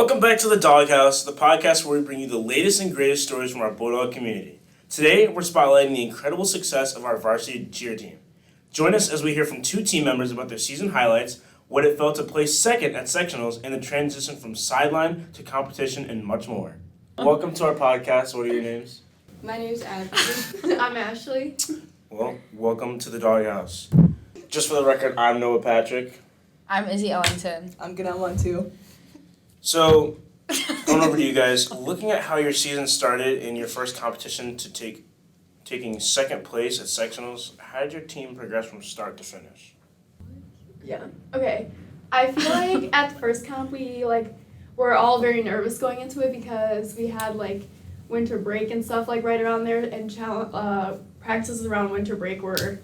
Welcome back to the Dawg House, the podcast where we bring you the latest and greatest stories from our Bulldog community. Today, we're spotlighting the incredible success of our Varsity Cheer team. Join us as we hear from two team members about their season highlights, what it felt to place second at Sectionals, and the transition from sideline to competition, and much more. Welcome to our podcast. What are your names? My name's Abby. I'm Ashley. Well, welcome to the Dawg House. Just for the record, I'm Noah Patrick. I'm Izzy Ellington. I'm gonna have one too. So, going over to you guys, looking at how your season started in your first competition to taking second place at Sectionals, how did your team progress from start to finish? Yeah. Okay. I feel like at the first comp we were all very nervous going into it because we had winter break and stuff right around there, and practices around winter break were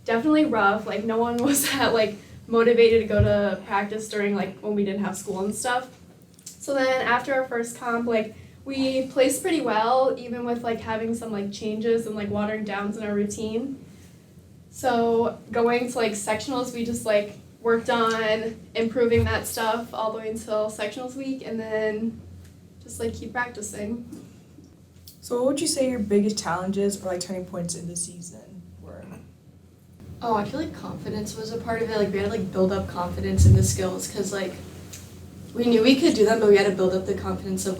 definitely rough. No one was that motivated to go to practice during when we didn't have school and stuff. So then after our first comp, we placed pretty well, even with having some changes and watering downs in our routine. So going to sectionals, we just worked on improving that stuff all the way until sectionals week, and then just keep practicing. So what would you say your biggest challenges or turning points in the season were? Oh, I feel confidence was a part of it. We had to build up confidence in the skills, because we knew we could do them, but we had to build up the confidence of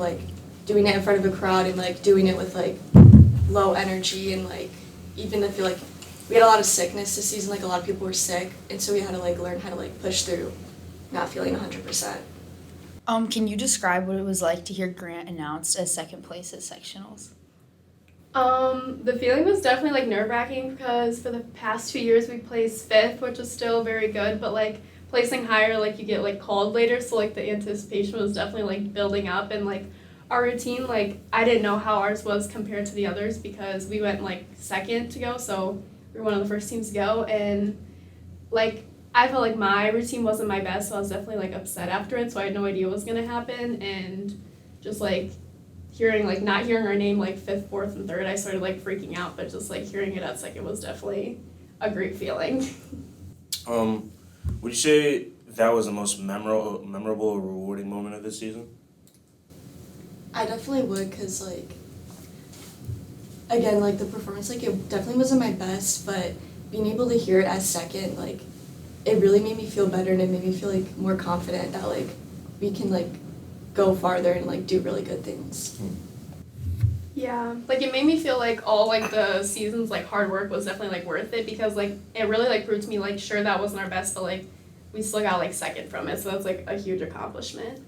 doing it in front of a crowd and doing it with low energy, and even I feel we had a lot of sickness this season. A lot of people were sick, and so we had to learn how to push through not feeling 100%. Can you describe what it was like to hear Grant announced as second place at Sectionals? The feeling was definitely nerve-wracking, because for the past 2 years we placed fifth, which is still very good, but placing higher, you get called later, so the anticipation was definitely building up, and our routine, I didn't know how ours was compared to the others, because we went second to go, so we were one of the first teams to go, and I felt my routine wasn't my best, so I was definitely upset after it, so I had no idea what was gonna happen, and just hearing not hearing our name fifth, fourth, and third, I started freaking out, but just hearing it at second was definitely a great feeling. Would you say that was the most memorable or rewarding moment of the season? I definitely would, because again, the performance, it definitely wasn't my best, but being able to hear it as second, it really made me feel better, and it made me feel more confident that we can go farther and do really good things. Yeah, it made me feel all the season's hard work was definitely worth it, because it really proved to me sure that wasn't our best, but we still got second from it, so that's a huge accomplishment.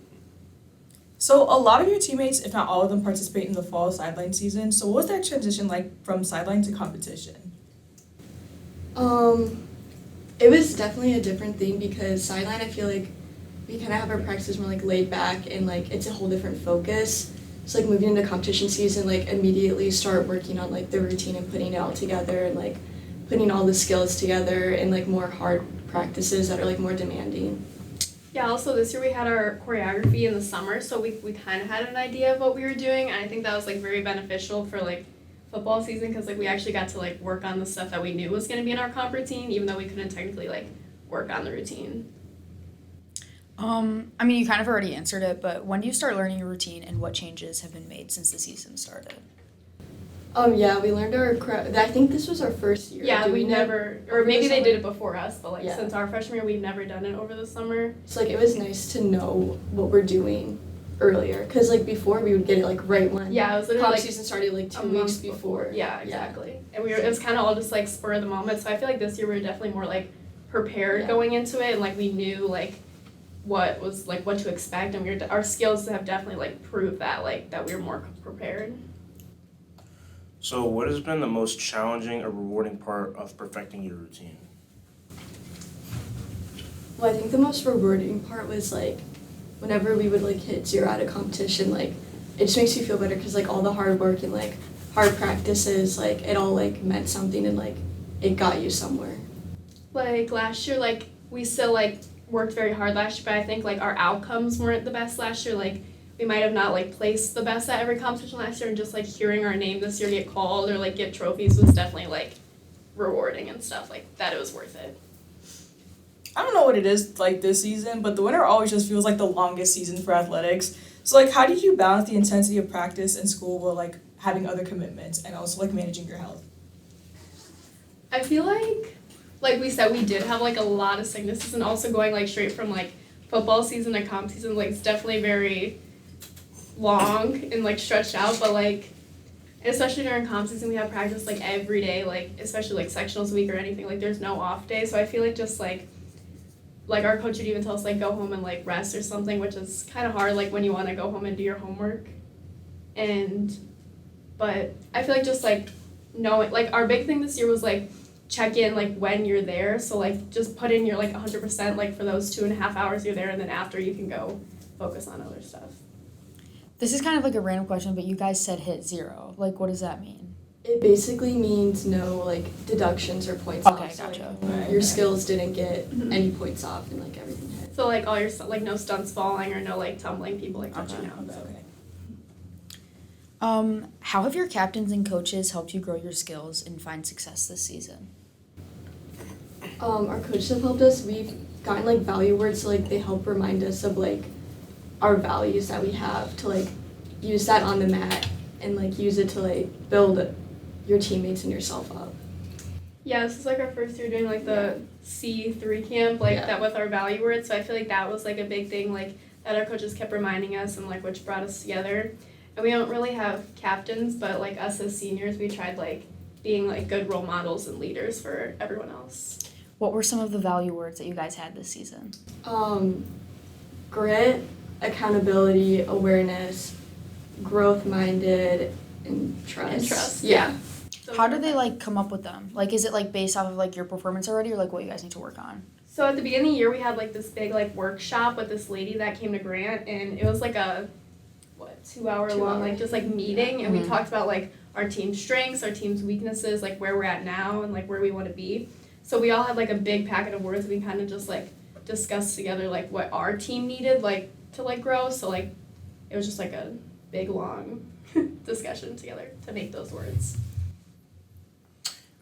So a lot of your teammates, if not all of them, participate in the fall sideline season. So what was that transition from sideline to competition? It was definitely a different thing, because sideline, I feel we kind of have our practices more laid back, and it's a whole different focus. So moving into competition season, immediately start working on the routine and putting it all together, and putting all the skills together, and more hard practices that are more demanding. Yeah, also this year we had our choreography in the summer, so we kind of had an idea of what we were doing, and I think that was very beneficial for football season, because we actually got to work on the stuff that we knew was going to be in our comp routine, even though we couldn't technically work on the routine. You kind of already answered it, but when do you start learning your routine, and what changes have been made since the season started? Yeah, we learned I think this was our first year. Yeah, we never, or maybe they did it before us, but since our freshman year, we've never done it over the summer. So it was nice to know what we're doing earlier, because before we would get it right when it was literally season started 2 weeks before. Yeah, exactly. Yeah. And it was kind of all just spur of the moment. So I feel this year we were definitely more prepared going into it, and we knew what was what to expect, and our skills have definitely proved that that we were more prepared. So what has been the most challenging or rewarding part of perfecting your routine? Well, I think the most rewarding part was whenever we would hit zero at a competition, it just makes you feel better, because all the hard work and hard practices, it all meant something, and it got you somewhere. Last year, we still worked very hard last year, but I think our outcomes weren't the best last year. We might have not placed the best at every competition last year, and just hearing our name this year get called or get trophies was definitely rewarding and stuff that. It was worth it. I don't know what it is this season, but the winter always just feels like the longest season for athletics. So, like, how did you balance the intensity of practice and school while, like, having other commitments and also, like, managing your health? I feel like we said, we did have like a lot of sicknesses, and also going like straight from like football season to comp season, like it's definitely very long and like stretched out, but like especially during comp season we have practice like every day, like especially like sectionals week or anything, like there's no off day, so I feel like just like our coach would even tell us like go home and like rest or something, which is kind of hard like when you want to go home and do your homework. But I feel like just like knowing, like our big thing this year was like check in like when you're there, so like just put in your like 100% like for those 2.5 hours you're there, and then after you can go focus on other stuff. This is kind of like a random question, but you guys said hit 0. Like, what does that mean? It basically means no like deductions or points Okay, off. So, gotcha. like, your skills didn't get any points off and like everything hit. So like all your like no stunts falling or no like tumbling people like touching out. Okay. How have your captains and coaches helped you grow your skills and find success this season? Our coaches have helped us. We've gotten like value words, so like they help remind us of like our values that we have to like use that on the mat and like use it to like build your teammates and yourself up. Yeah, this is like our first year doing like the C3 camp, like that with our value words, so I feel like that was like a big thing like that our coaches kept reminding us, and like which brought us together. And we don't really have captains, but like us as seniors, we tried like being like good role models and leaders for everyone else. What were some of the value words that you guys had this season? Grit, accountability, awareness, growth-minded, and trust. And trust. Yeah. So How do they like come up with them? Like, is it like based off of like your performance already, or like what you guys need to work on? So at the beginning of the year, we had like this big like workshop with this lady that came to Grant, and it was like a 2-hour long like just like meeting, and we talked about like our team's strengths, our team's weaknesses, like where we're at now and like where we want to be. So we all had like a big packet of words. We kind of just like discussed together like what our team needed like to like grow. So like it was just like a big long discussion together to make those words.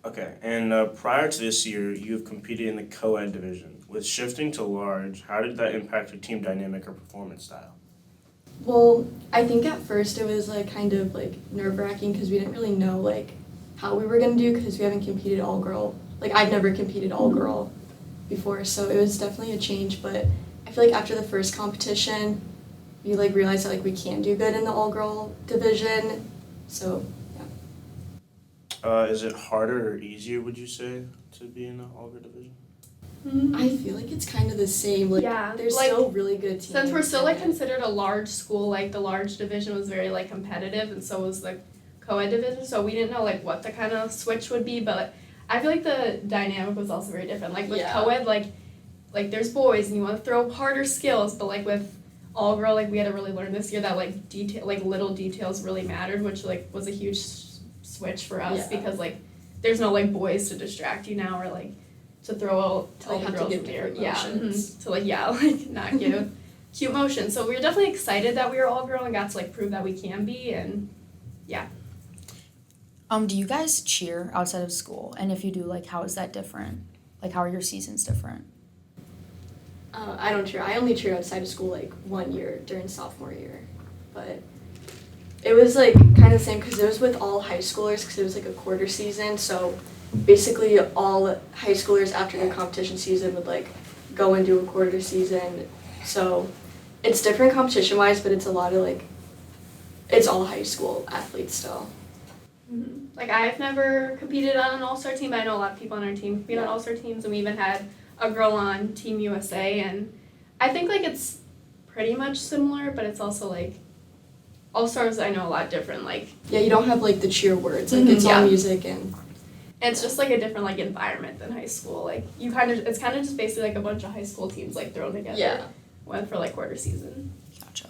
Okay, and prior to this year, you have competed in the co-ed division. With shifting to large, how did that impact your team dynamic or performance style? Well, I think at first it was like kind of like nerve-wracking because we didn't really know like how we were gonna do, because we haven't competed all girl. Like I've never competed all girl before, so it was definitely a change. But I feel like after the first competition, we like realized that like we can do good in the all girl division. So yeah. Is it harder or easier, would you say, to be in the all-girl division? I feel like it's kind of the same. Like Yeah, there's like, still really good teams. Since we're still like and- considered a large school, like the large division was very like competitive, and so was the co-ed division, so we didn't know like what the kind of switch would be, but I feel like the dynamic was also very different. Like with co-ed, like there's boys and you want to throw harder skills, but like with all girl, like we had to really learn this year that like little details really mattered, which like was a huge switch for us because like there's no like boys to distract you now, or like to throw all the girls in there. To like not give cute motions. So we were definitely excited that we were all girl and got to like prove that we can be, and yeah. Do you guys cheer outside of school? And if you do, like, how is that different? Like, how are your seasons different? I don't cheer. I only cheer outside of school like 1 year during sophomore year, but it was like kind of the same because it was with all high schoolers because it was like a quarter season. So basically all high schoolers after their competition season would like go and do a quarter season. So it's different competition wise, but it's a lot of like it's all high school athletes still. Like I've never competed on an all-star team, but I know a lot of people on our team compete on all-star teams, and we even had a girl on Team USA, and I think like it's pretty much similar, but it's also like all-stars I know a lot different, like Yeah, you don't have like the cheer words, like it's all music and it's just like a different like environment than high school. Like it's kind of just basically like a bunch of high school teams like thrown together. Went for like quarter season. Gotcha.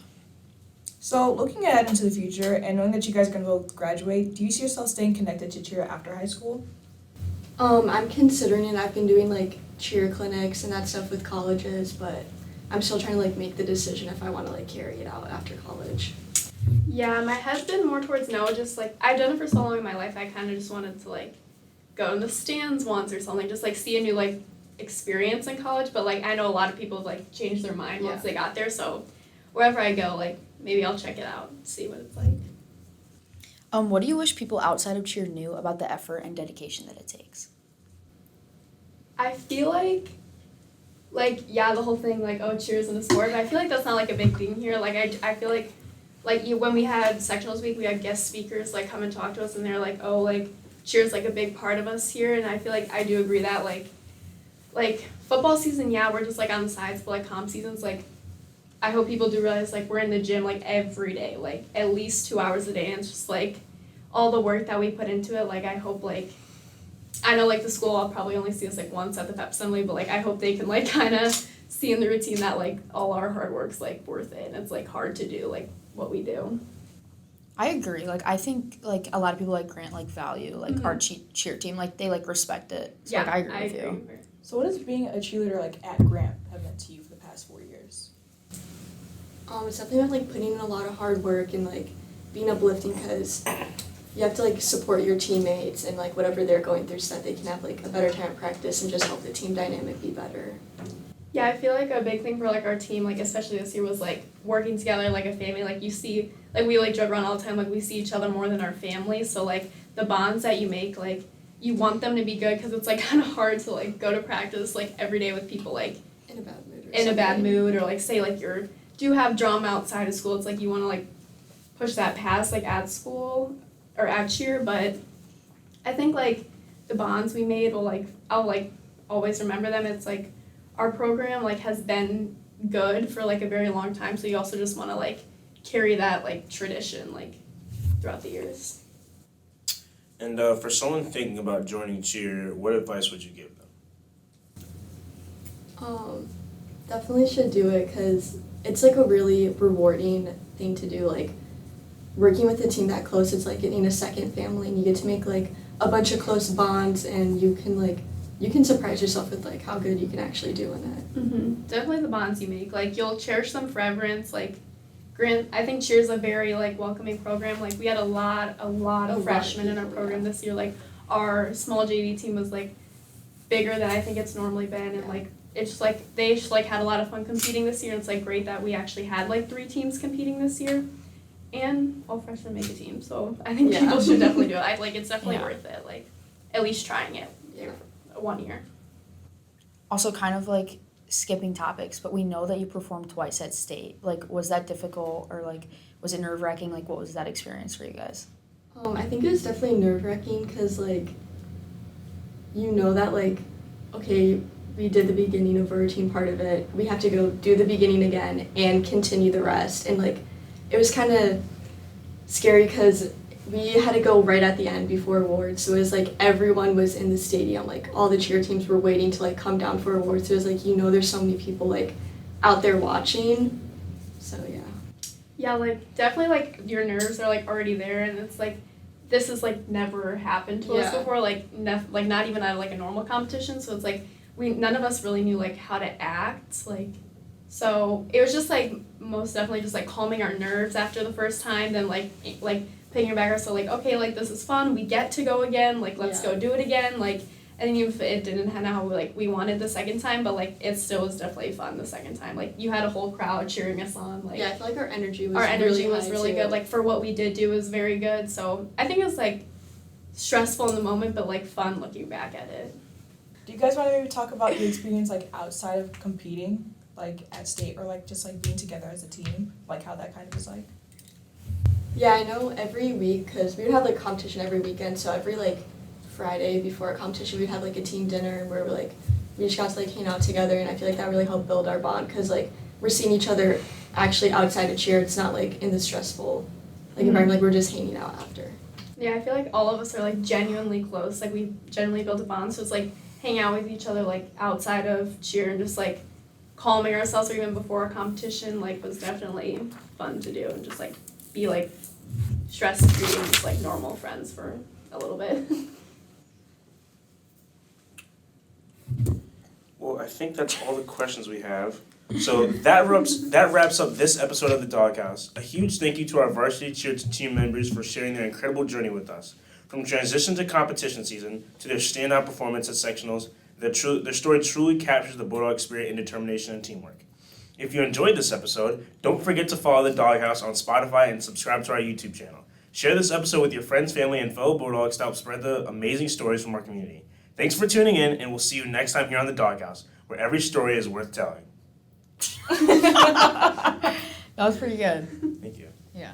So, looking ahead into the future and knowing that you guys are going to both graduate, do you see yourself staying connected to cheer after high school? I'm considering it. I've been doing like cheer clinics and that stuff with colleges, but I'm still trying to like make the decision if I want to like carry it out after college. Yeah, my head's been more towards no, just like I've done it for so long in my life, I kind of just wanted to like go in the stands once or something, just like see a new like experience in college, but like I know a lot of people have like changed their mind once they got there, so wherever I go, like maybe I'll check it out, see what it's like. What do you wish people outside of cheer knew about the effort and dedication that it takes? I feel like yeah, the whole thing like, oh, cheer isn't a sport, but I feel like that's not like a big thing here. Like I feel like when we had sectionals week, we had guest speakers like come and talk to us, and they're like, oh, like cheer is like a big part of us here, and I feel like I do agree that like football season, yeah, we're just like on the sides, but like comp seasons, like I hope people do realize like we're in the gym like every day, like at least 2 hours a day, and it's just like all the work that we put into it. Like I hope like I know like the school I'll probably only see us like once at the pep assembly, but like I hope they can like kind of see in the routine that like all our hard work's like worth it, and it's like hard to do like what we do. I agree. Like I think like a lot of people like grant like value like our cheer team, like they like respect it. So Yeah, like I agree with you. So what has being a cheerleader like at Grant have meant to you for the past 4 years? It's definitely about like putting in a lot of hard work and like being uplifting, because you have to like support your teammates and like whatever they're going through so that they can have like a better time at practice and just help the team dynamic be better. Yeah, I feel like a big thing for like our team, like especially this year, was like working together like a family. Like you see, like we like joke around all the time, like we see each other more than our family. So like the bonds that you make, like you want them to be good, because it's like kind of hard to like go to practice like every day with people like In a bad mood. in a bad mood, or like say like do have drama outside of school. It's like you want to like push that past like at school or at cheer, but I think like the bonds we made will like I'll like always remember them. It's like our program like has been good for like a very long time, so you also just want to like carry that like tradition like throughout the years. And for someone thinking about joining cheer, what advice would you give them? Definitely should do it, because it's like a really rewarding thing to do. Like working with a team that close, it's like getting a second family, and you get to make like a bunch of close bonds, and you can surprise yourself with like how good you can actually do in it. Definitely the bonds you make, like you'll cherish them forever, and it's like I think cheer is a very like welcoming program. Like we had a lot of freshmen in our program this year. Like our small JV team was like bigger than I think it's normally been, and like it's just like they just like had a lot of fun competing this year. And it's like great that we actually had like 3 teams competing this year, and all freshmen make a team. So I think people should definitely do it. Like it's definitely worth it. Like at least trying it. Yeah. 1 year. Also kind of like skipping topics, but we know that you performed twice at state. Like was that difficult, or like was it nerve-wracking? Like what was that experience for you guys? I think it was definitely nerve-wracking, because like you know that like okay, we did the beginning of our routine part of it, we have to go do the beginning again and continue the rest, and like it was kind of scary because we had to go right at the end before awards, so it was like everyone was in the stadium, like all the cheer teams were waiting to like come down for awards, so it was like there's so many people like out there watching, so yeah. Yeah, like definitely like your nerves are like already there, and it's like this has like never happened to us before, like like not even at like a normal competition, so it's like none of us really knew like how to act, like so it was just like most definitely just like calming our nerves after the first time, then like picking it back, so like okay, like this is fun, we get to go again, like let's go do it again, like, and even if it didn't have how like we wanted the second time, but like it still was definitely fun the second time, like you had a whole crowd cheering us on, like I feel like our energy was really good, like for what we did do was very good, so I think it was like stressful in the moment, but like fun looking back at it. Do you guys want to maybe talk about your experience like outside of competing, like at state, or like just like being together as a team, like how that kind of is like? Yeah, I know every week, because we would have like competition every weekend, so every like Friday before our competition we'd have like a team dinner where we just got to like hang out together, and I feel like that really helped build our bond, because like we're seeing each other actually outside of cheer, it's not like in the stressful like environment, like we're just hanging out after. Yeah, I feel like all of us are like genuinely close, like we genuinely built a bond, so it's like hang out with each other like outside of cheer and just like calming ourselves, or even before a competition, like was definitely fun to do, and just like be like stress-free and just like normal friends for a little bit. Well, I think that's all the questions we have. So that wraps up this episode of the Dawg House. A huge thank you to our Varsity Cheer team members for sharing their incredible journey with us. From transition to competition season to their standout performance at sectionals, their story truly captures the Bulldog spirit and determination and teamwork. If you enjoyed this episode, don't forget to follow the Dawg House on Spotify and subscribe to our YouTube channel. Share this episode with your friends, family, and fellow Bulldogs to help spread the amazing stories from our community. Thanks for tuning in, and we'll see you next time here on the Dawg House, where every story is worth telling. That was pretty good. Thank you. Yeah.